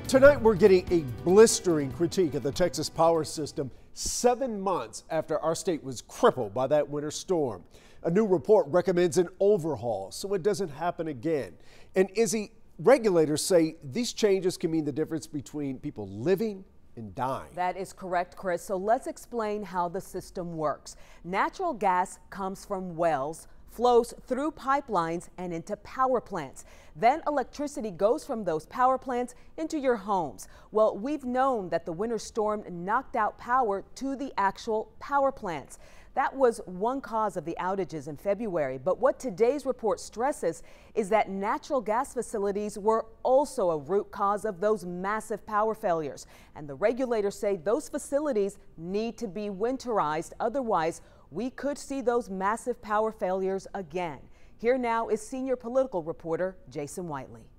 Tonight we're getting a blistering critique of the Texas power system 7 months after our state was crippled by that winter storm. A new report recommends an overhaul so it doesn't happen again. And Izzy, regulators say these changes can mean the difference between people living and dying. That is correct, Chris. So let's explain how the system works. Natural gas comes from wells, flows through pipelines and into power plants. Then electricity goes from those power plants into your homes. Well, we've known that the winter storm knocked out power to the actual power plants. That was one cause of the outages in February. But what today's report stresses is that natural gas facilities were also a root cause of those massive power failures. And the regulators say those facilities need to be winterized. Otherwise, we could see those massive power failures again. Here now is senior political reporter Jason Whiteley.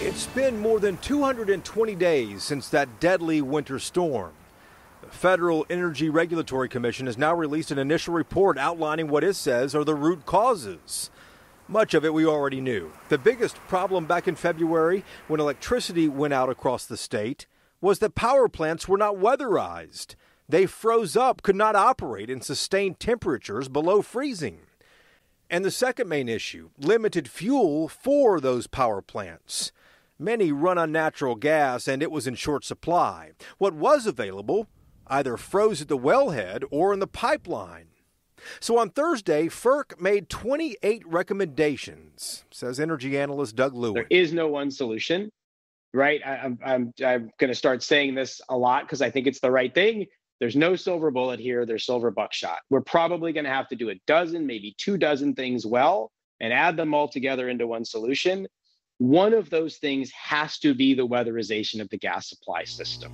It's been more than 220 days since that deadly winter storm. The Federal Energy Regulatory Commission has now released an initial report outlining what it says are the root causes. Much of it we already knew. The biggest problem back in February, when electricity went out across the state, was that power plants were not weatherized. They froze up, could not operate in sustained temperatures below freezing. And the second main issue, limited fuel for those power plants. Many run on natural gas and it was in short supply. What was available either froze at the wellhead or in the pipeline. So on Thursday, FERC made 28 recommendations, says energy analyst Doug Lewin. There is no one solution, right? I'm going to start saying this a lot because I think it's the right thing. There's no silver bullet here. There's silver buckshot. We're probably going to have to do a dozen, maybe 24 things well and add them all together into one solution. One of those things has to be the weatherization of the gas supply system.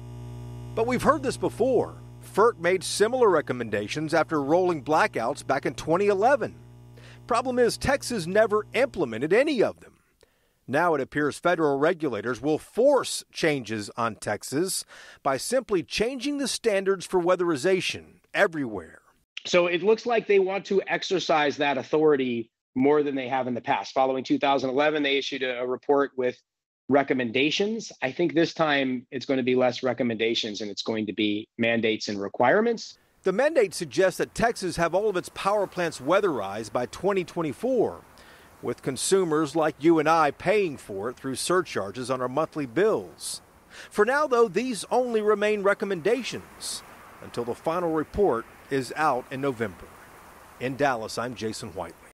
But we've heard this before. FERC made similar recommendations after rolling blackouts back in 2011. Problem is, Texas never implemented any of them. Now it appears federal regulators will force changes on Texas by simply changing the standards for weatherization everywhere. So it looks like they want to exercise that authority more than they have in the past. Following 2011, they issued a report with recommendations. I think this time it's going to be less recommendations and it's going to be mandates and requirements. The mandate suggests that Texas have all of its power plants weatherized by 2024. With consumers like you and I paying for it through surcharges on our monthly bills. For now, though, these only remain recommendations until the final report is out in November. In Dallas, I'm Jason Whiteley.